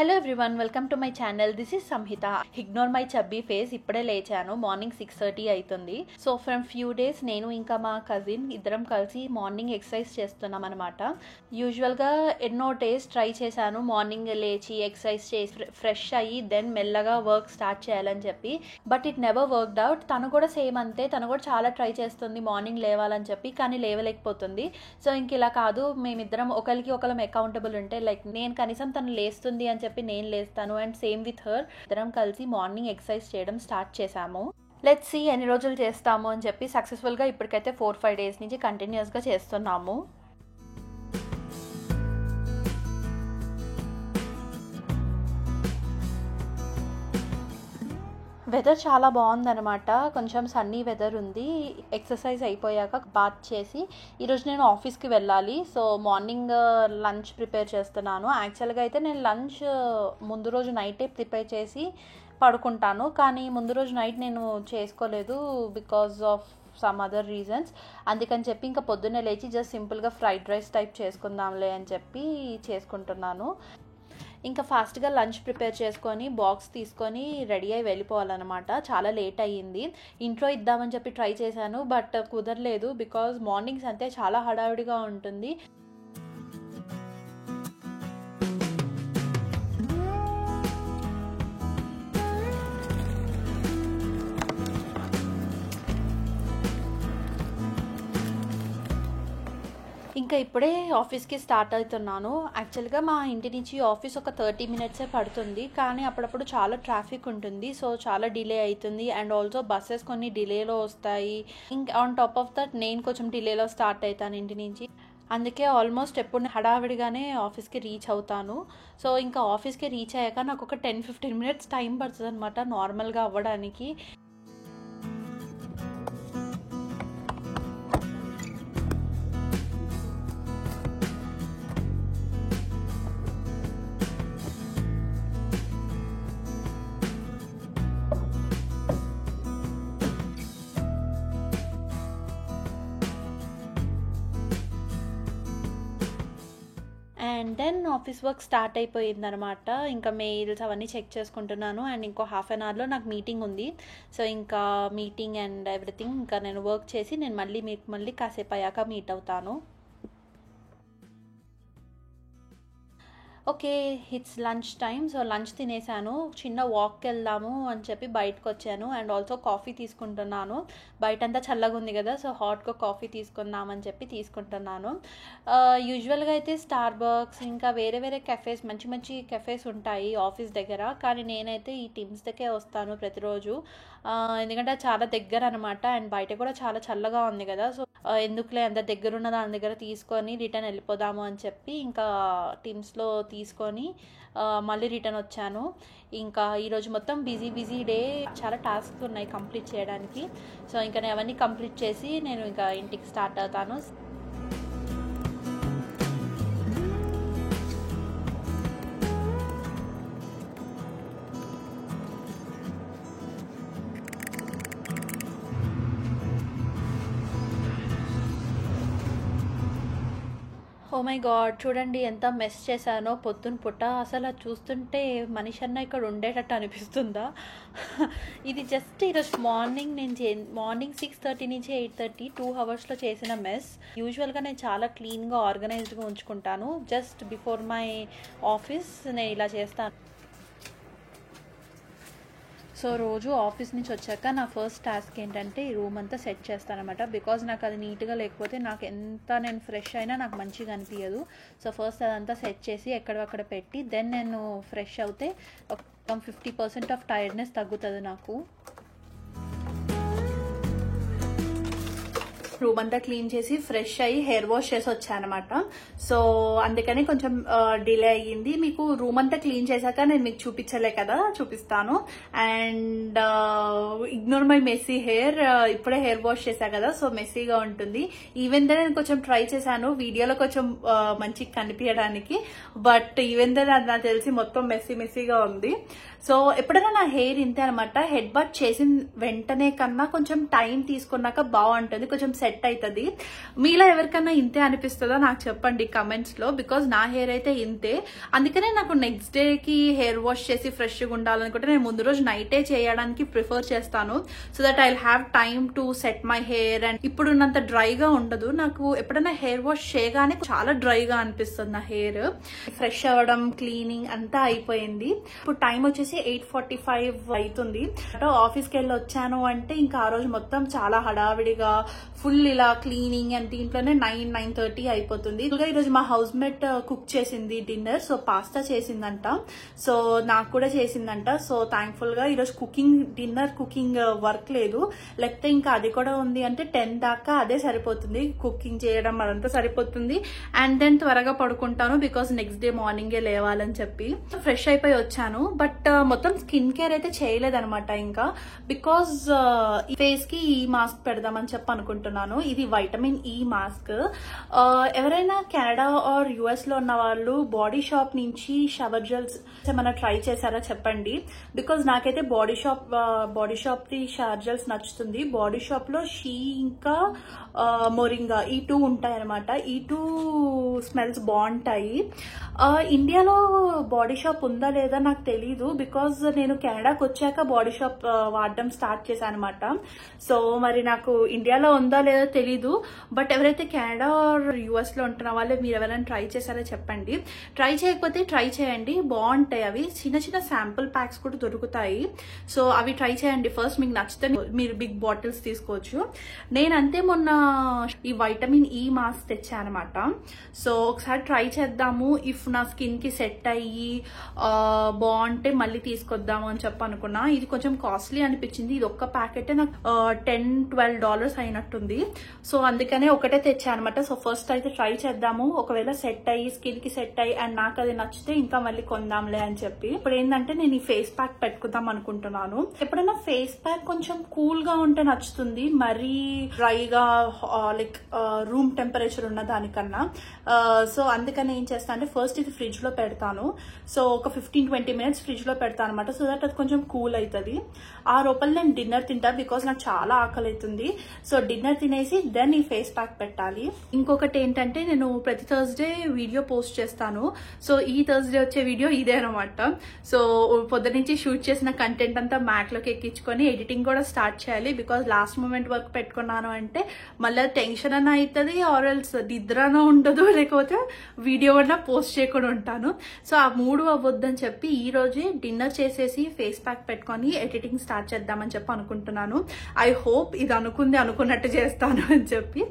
Hello everyone, welcome to my channel. This is Samhita. Ignore my chubby face. ఇప్పుడే లేచాను. Morning 6:30 అవుతుంది. So from few days నేను ఇంకా మా కజిన్ ఇద్దరం కలిసి మార్నింగ్ ఎక్సర్సైజ్ చేస్తున్నాం అనమాట. యూజువల్గా ఎన్నో డేస్ ట్రై చేశాను మార్నింగ్ లేచి ఎక్సర్సైజ్ చేసి ఫ్రెష్ అయ్యి దెన్ మెల్లగా వర్క్ స్టార్ట్ చేయాలని చెప్పి. But it never worked out. తను కూడా సేమ్ అంతే, తను కూడా చాలా ట్రై చేస్తుంది మార్నింగ్ లేవాలని చెప్పి, కానీ లేవలేకపోతుంది. సో ఇంక ఇలా కాదు, మేమిద్దరం ఒకరికి ఒకరం అకౌంటబుల్ ఉంటే లైక్ నేను కనీసం తను లేస్తుంది అని చెప్పి నేను లేస్తాను అండ్ సేమ్ విత్ హర్. ఇద్దరం కలిసి మార్నింగ్ ఎక్సర్సైజ్ చేయడం స్టార్ట్ చేశాము. లెట్స్ సీ ఎన్ని రోజులు చేస్తాము అని చెప్పి. సక్సెస్ఫుల్గా ఇప్పటికైతే 4-5 డేస్ నుంచి కంటిన్యూస్గా చేస్తున్నాము. వెదర్ చాలా బాగుందనమాట, కొంచెం సన్నీ వెదర్ ఉంది. ఎక్సర్సైజ్ అయిపోయాక బాత్ చేసి ఈరోజు నేను ఆఫీస్కి వెళ్ళాలి. సో మార్నింగ్ లంచ్ ప్రిపేర్ చేస్తున్నాను. యాక్చువల్గా అయితే నేను లంచ్ ముందు రోజు నైటే ప్రిపేర్ చేసి పడుకుంటాను, కానీ ముందు రోజు నైట్ నేను చేసుకోలేదు because of some other reasons. అందుకని చెప్పి ఇంకా పొద్దున్నే లేచి జస్ట్ సింపుల్గా ఫ్రైడ్ రైస్ టైప్ చేసుకుందాంలే అని చెప్పి చేసుకుంటున్నాను. ఇంకా ఫాస్ట్గా లంచ్ ప్రిపేర్ చేసుకొని బాక్స్ తీసుకొని రెడీ అయి వెళ్ళిపోవాలన్నమాట. చాలా లేట్ అయ్యింది. ఇంట్రో ఇద్దామని చెప్పి ట్రై చేశాను, బట్ కుదరలేదు బికాజ్ మార్నింగ్స్ అంతే చాలా హడావిడిగా ఉంటుంది. ఇంకా ఇప్పుడే ఆఫీస్కి స్టార్ట్ అవుతున్నాను. యాక్చువల్గా మా ఇంటి నుంచి ఆఫీస్ ఒక 30 మినిట్సే పడుతుంది, కానీ అప్పుడప్పుడు చాలా ట్రాఫిక్ ఉంటుంది. సో చాలా డిలే అవుతుంది అండ్ ఆల్సో బస్సెస్ కొన్ని డిలేలో వస్తాయి. ఇంకా ఆన్ టాప్ ఆఫ్ దట్ నేను కొంచెం డిలేలో స్టార్ట్ అవుతాను ఇంటి నుంచి. అందుకే ఆల్మోస్ట్ ఎప్పుడు హడావిడిగానే ఆఫీస్కి రీచ్ అవుతాను. సో ఇంకా ఆఫీస్కి రీచ్ అయ్యాక నాకు ఒక 10-15 మినిట్స్ టైం పడుతుంది అనమాట నార్మల్గా అవ్వడానికి. And then office work start అయిపోయింది అనమాట. ఇంకా మెయిల్స్ అవన్నీ చెక్ చేసుకుంటున్నాను అండ్ ఇంకో హాఫ్ అన్ అవర్లో నాకు మీటింగ్ ఉంది. సో ఇంకా మీటింగ్ అండ్ ఎవ్రీథింగ్ ఇంకా నేను వర్క్ చేసి నేను మళ్ళీ కాసేపు అయ్యాక మీట్ అవుతాను. Okay, it's lunch time. So lunch తినేసాను. చిన్న వాక్కి వెళ్దాము అని చెప్పి బయటకు వచ్చాను అండ్ ఆల్సో కాఫీ తీసుకుంటున్నాను. బయటంతా చల్లగా ఉంది కదా, సో హాట్గా కాఫీ తీసుకుందామని చెప్పి తీసుకుంటున్నాను. యూజువల్గా అయితే స్టార్ బక్స్ ఇంకా వేరే వేరే కెఫేస్, మంచి మంచి కెఫేస్ ఉంటాయి ఆఫీస్ దగ్గర, కానీ నేనైతే ఈ టిమ్స్ దగ్గరే వస్తాను ప్రతిరోజు. ఎందుకంటే చాలా దగ్గర అనమాట అండ్ బయట కూడా చాలా చల్లగా ఉంది కదా. సో ఎందుకులే అంత దగ్గరున్న దాని దగ్గర తీసుకొని రిటర్న్ వెళ్ళిపోదాము అని చెప్పి ఇంకా టిమ్స్లో తీసుకొని మళ్ళీ రిటర్న్ వచ్చాను. ఇంకా ఈరోజు మొత్తం బిజీ డే, చాలా టాస్క్స్ ఉన్నాయి కంప్లీట్ చేయడానికి. సో ఇంకా నేను అవన్నీ కంప్లీట్ చేసి నేను ఇంకా ఇంటికి స్టార్ట్ అవుతాను. ఓ మై గాడ్, చూడండి ఎంత మెస్ చేశానో పొద్దున పుట్ట. అసలు అది చూస్తుంటే మనిషి అన్న ఇక్కడ ఉండేటట్టు అనిపిస్తుందా? ఇది జస్ట్ ఈరోజు మార్నింగ్ మార్నింగ్ 6:30 నుంచి 8:30 2 అవర్స్లో చేసిన మెస్. యూజువల్గా నేను చాలా క్లీన్గా ఆర్గనైజ్డ్గా ఉంచుకుంటాను. జస్ట్ బిఫోర్ మై ఆఫీస్ నేను ఇలా చేస్తాను. సో రోజు ఆఫీస్ నుంచి వచ్చాక నా ఫస్ట్ టాస్క్ ఏంటంటే ఈ రూమ్ అంతా సెట్ చేస్తానమాట. బికాజ్ నాకు అది నీట్గా లేకపోతే నాకు ఎంత నేను ఫ్రెష్ అయినా నాకు మంచిగా అనిపించదు. సో ఫస్ట్ అదంతా సెట్ చేసి ఎక్కడక్కడ పెట్టి దెన్ నేను ఫ్రెష్ అవుతే ఒక 50% ఆఫ్ టైర్డ్నెస్ తగ్గుతుంది నాకు. రూమ్ అంతా క్లీన్ చేసి ఫ్రెష్ అయ్యి హెయిర్ వాష్ చేసి వచ్చానమాట. సో అందుకని కొంచెం డిలే అయ్యింది. మీకు రూమ్ అంతా క్లీన్ చేశాక నేను మీకు చూపించలే కదా, చూపిస్తాను. And ignore my messy hair. ఇప్పుడే హెయిర్ వాష్ చేశా కదా, సో మెస్సీగా ఉంటుంది. ఈవెన్ దో నేను కొంచెం ట్రై చేశాను వీడియోలో కొంచెం మంచిగా కనిపించడానికి, బట్ ఈవెన్ దో నాకు తెలిసి మొత్తం మెస్సీగా ఉంది. సో ఎప్పుడైనా నా హెయిర్ ఇంతే అనమాట. హెడ్ బాత్ చేసిన వెంటనే కన్నా కొంచెం టైం తీసుకున్నాక బాగుంటుంది, కొంచెం సెట్ సెట్ అవుతుంది. మీలో ఎవరికన్నా ఇంతే అనిపిస్తుందో నాకు చెప్పండి కమెంట్స్ లో, బికాజ్ నా హెయిర్ అయితే ఇంతే. అందుకనే నాకు నెక్స్ట్ డే కి హెయిర్ వాష్ చేసి ఫ్రెష్ గా ఉండాలనుకుంటే నేను ముందు రోజు నైటే చేయడానికి ప్రిఫర్ చేస్తాను. So that I have time to set my hair. And ఇప్పుడున్నంత డ్రైగా ఉండదు. నాకు ఎప్పుడైనా హెయిర్ వాష్ చేయగానే చాలా డ్రైగా అనిపిస్తుంది నా హెయిర్. ఫ్రెష్ అవ్వడం, క్లీనింగ్ అంతా అయిపోయింది. ఇప్పుడు టైం వచ్చేసి 8:45 అవుతుంది. ఆఫీస్కి వెళ్ళి వచ్చాను అంటే ఇంకా ఆ రోజు మొత్తం చాలా హడావిడిగా ఫుల్ ఇలా క్లీనింగ్ అండ్ దీంట్లోనే 9-9:30 అయిపోతుంది. ఈరోజు మా హౌస్ మేట్ కుక్ చేసింది డిన్నర్. సో పాస్తా చేసిందంట, సో నాకు కూడా చేసిందంట. సో థ్యాంక్ఫుల్ గా ఈరోజు డిన్నర్ కుకింగ్ వర్క్ లేదు. లేకపోతే ఇంకా అది కూడా ఉంది అంటే 10 దాకా అదే సరిపోతుంది. కుకింగ్ చేయడం అదంతా సరిపోతుంది. అండ్ దెన్ త్వరగా పడుకుంటాను బికాస్ నెక్స్ట్ డే మార్నింగే లేవాలని చెప్పి. ఫ్రెష్ అయిపోయి వచ్చాను. బట్ మొత్తం స్కిన్ కేర్ అయితే చేయలేదనమాట ఇంకా, బికాస్ ఫేస్ కి ఈ మాస్క్ పెడదామని చెప్పి అనుకుంటున్నాను. ఇది వైటమిన్ ఈ మాస్క్. ఎవరైనా కెనడా ఆర్ యుఎస్ లో ఉన్న వాళ్ళు బాడీ షాప్ నుంచి షవర్ జెల్స్ ఏమైనా ట్రై చేశారా చెప్పండి. బికాస్ నాకైతే body shop the shower gels నచ్చుతుంది. బాడీ షాప్ లో షీ ఇంకా మొరింగా ఈ 2 ఉంటాయి అనమాట. ఈ 2 స్మెల్స్ బాగుంటాయి. ఇండియాలో బాడీ షాప్ ఉందా లేదా నాకు తెలీదు, బికాజ్ నేను కెనడాకి వచ్చాక బాడీ షాప్ వాడడం స్టార్ట్ చేశాను అనమాట. సో మరి నాకు ఇండియాలో ఉందా లేదా తెలీదు. బట్ ఎవరైతే కెనడా ఆర్ యుఎస్ లో ఉంటున్న వాళ్ళు మీరు ఎవరైనా ట్రై చేశారో చెప్పండి. ట్రై చేయకపోతే ట్రై చేయండి, బాగుంటాయి. అవి చిన్న చిన్న శాంపుల్ ప్యాక్స్ కూడా దొరుకుతాయి. సో అవి ట్రై చేయండి ఫస్ట్. మీకు నచ్చితే మీరు బిగ్ బాటిల్స్ తీసుకోవచ్చు. నేనంతే మొన్న ఈ వైటమిన్ ఈ మాస్క్ తెచ్చా అనమాట. సో ఒకసారి ట్రై చేద్దాము. ఇఫ్ నా స్కిన్ కి సెట్ అయ్యి బాగుంటే మళ్ళీ తీసుకొద్దాము అని చెప్పి అనుకున్నా. ఇది కొంచెం కాస్ట్లీ అనిపించింది. ఇది ఒక్క ప్యాకెట్ నాకు $10-12 అయినట్టుంది. సో అందుకనే ఒకటే తెచ్చా అనమాట. సో ఫస్ట్ అయితే ట్రై చేద్దాము. ఒకవేళ సెట్ అయ్యి స్కిన్ కి సెట్ అయ్యి అండ్ నాకు అది నచ్చితే ఇంకా మళ్ళీ కొందాంలే అని చెప్పి. ఇప్పుడు ఏంటంటే నేను ఈ ఫేస్ ప్యాక్ పెట్టుకుందాం అనుకుంటున్నాను. ఎప్పుడైనా ఫేస్ ప్యాక్ కొంచెం కూల్ గా ఉంటే నచ్చుతుంది, మరీ డ్రైగా లైక్ రూమ్ టెంపరేచర్ ఉన్న దానికన్నా. సో అందుకని ఏం చేస్తాను అంటే ఫస్ట్ ఇది ఫ్రిడ్జ్ లో పెడతాను. సో ఒక 15-20 minutes ఫ్రిడ్జ్ లో పెడతాను అనమాట. సో దట్ అది కొంచెం కూల్ అవుతుంది. ఆ లోపల నేను డిన్నర్ తింటా బికాస్ నాకు చాలా ఆకలి అవుతుంది. సో డిన్నర్ తినేసి దెన్ ఈ ఫేస్ ప్యాక్ పెట్టాలి. ఇంకొకటి ఏంటంటే నేను ప్రతి థర్స్డే వీడియో పోస్ట్ చేస్తాను. సో ఈ థర్స్డే వచ్చే వీడియో ఇదే అనమాట. సో పొద్దునుంచి షూట్ చేసిన కంటెంట్ అంతా మ్యాక్ లోకి ఎక్కించుకొని ఎడిటింగ్ కూడా స్టార్ట్ చేయాలి. బికాస్ లాస్ట్ మూమెంట్ వర్క్ పెట్టుకున్నాను అంటే మళ్ళీ టెన్షన్ అన్న అవుతుంది, ఆర్ ఎల్స్ నిద్రన ఉండదు, లేకపోతే వీడియో కూడా పోస్ట్ చేయకుండా ఉంటాను. సో ఆ 3 అవ్వద్దని చెప్పి ఈ రోజే డిన్నర్ చేసేసి ఫేస్ ప్యాక్ పెట్టుకొని ఎడిటింగ్ స్టార్ట్ చేద్దామని చెప్పి అనుకుంటున్నాను. ఐ హోప్ ఇది అనుకున్నట్టు చేస్తాను అని చెప్పి.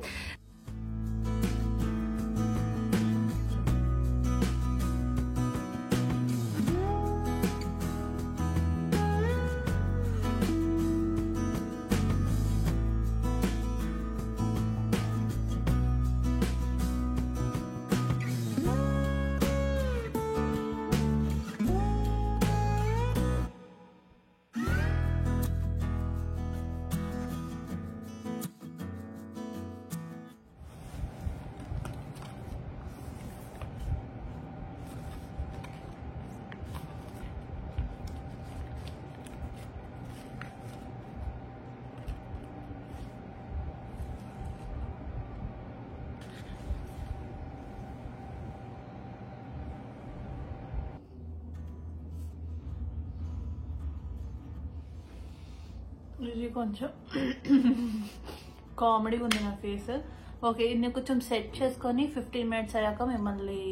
ఇది కొంచెం కామెడీగా ఉంది నా ఫేస్. ఓకే, ఇది కొంచెం సెట్ చేసుకొని 15 minutes అయ్యాక మిమ్మల్ని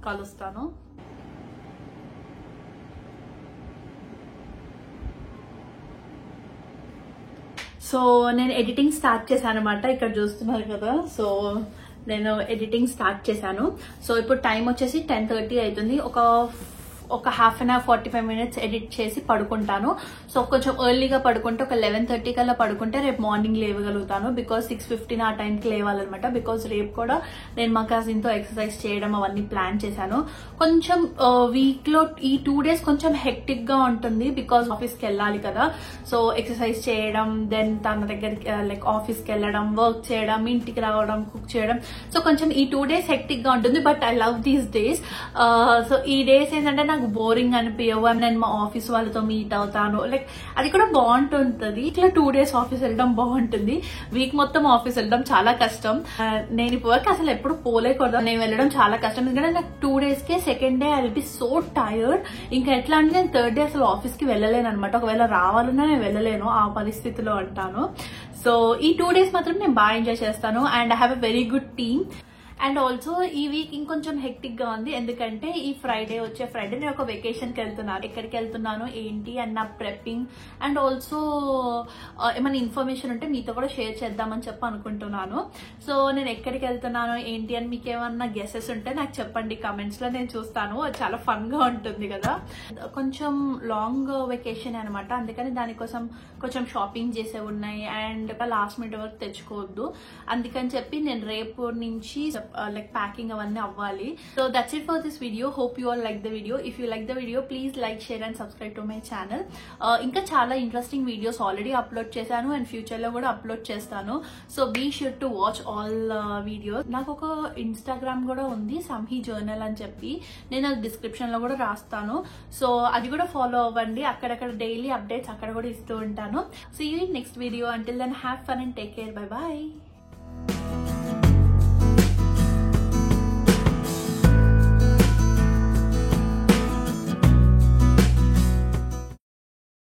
కలుస్తాను. సో నేను ఎడిటింగ్ స్టార్ట్ చేశాను అనమాట. ఇక్కడ చూస్తున్నారు కదా. సో నేను ఎడిటింగ్ స్టార్ట్ చేశాను. సో ఇప్పుడు టైం వచ్చేసి 10:30 అవుతుంది. ఒక 1/2 hour 45 minutes ఎడిట్ చేసి పడుకుంటాను. సో కొంచెం ఎర్లీగా పడుకుంటే ఒక 11:30 కల్లా పడుకుంటే రేపు మార్నింగ్ లేవగలుగుతాను. బికాస్ 6:15 ఆ టైంకి లేవాలన్నమాట. బికాస్ రేపు కూడా నేను మా కజిన్తో ఎక్సర్సైజ్ చేయడం అవన్నీ ప్లాన్ చేశాను. కొంచెం వీక్ లో ఈ 2 days కొంచెం హెక్టిక్ గా ఉంటుంది బికాస్ ఆఫీస్కి వెళ్ళాలి కదా. సో ఎక్సర్సైజ్ చేయడం, దెన్ తన దగ్గరికి లైక్ ఆఫీస్కి వెళ్ళడం, వర్క్ చేయడం, ఇంటికి రావడం, కుక్ చేయడం. సో కొంచెం ఈ 2 days హెక్టిక్ గా ఉంటుంది. But I love these days. So ఈ డేస్ ఏంటంటే నాకు బోరింగ్ అనిపించవు, నేను మా ఆఫీస్ వాళ్ళతో మీట్ అవుతాను, లైక్ అది కూడా బాగుంటుంది. ఇట్లా 2 days ఆఫీస్ వెళ్ళడం బాగుంటుంది, వీక్ మొత్తం ఆఫీస్ వెళ్ళడం చాలా కష్టం. నేను ఇప్పుడు అసలు ఎప్పుడు పోలేకూడదు, నేను వెళ్ళడం చాలా కష్టం. ఎందుకంటే నాకు 2 days K second day I will be so tired. ఇంకా ఎట్లా అంటే నేను 3rd day అసలు ఆఫీస్ కి వెళ్ళలేను అనమాట. ఒకవేళ రావాలన్నా నేను వెళ్ళలేను ఆ పరిస్థితిలో అంటాను. సో ఈ 2 days మాత్రం నేను బాగా ఎంజాయ్ చేస్తాను and I have a very good team. And also ఈ వీక్ ఇంకొంచెం హెక్టిక్ గా ఉంది, ఎందుకంటే ఈ వచ్చే ఫ్రైడే నేను ఒక వెకేషన్ కి వెళ్తున్నాను. ఎక్కడికి వెళ్తున్నాను ఏంటి అండ్ నా ప్రెప్పింగ్ అండ్ ఆల్సో ఏమైనా ఇన్ఫర్మేషన్ ఉంటే మీతో కూడా షేర్ చేద్దామని చెప్పి అనుకుంటున్నాను. సో నేను ఎక్కడికి వెళ్తున్నాను ఏంటి అని మీకు ఏమన్నా గెసెస్ ఉంటే నాకు చెప్పండి కమెంట్స్ లో, నేను చూస్తాను. చాలా ఫన్ గా ఉంటుంది కదా. కొంచెం లాంగ్ వెకేషన్ అనమాట, అందుకని దానికోసం కొంచెం షాపింగ్ చేసే ఉన్నాయి అండ్ లాస్ట్ మినిట్ వరకు తెచ్చుకోవద్దు. అందుకని చెప్పి నేను రేపు నుంచి like packing avanni avvali. So that's it for this video. Hope you all like the video. If you like the video, please like, share and subscribe to my channel. Inka chaala interesting videos already upload chesanu and future lo kuda upload chestanu. So be sure to watch all videos. Naku oka Instagram kuda undi, Samhi Journal అని చెప్పి, నేను description లో కూడా రాస్తాను. So అది కూడా follow అవ్వండి, అక్కడక్కడ డైలీ అప్డేట్స్ అక్కడ కూడా ఇస్తూ ఉంటాను. See you in next video. Until then, have fun and take care. Bye bye.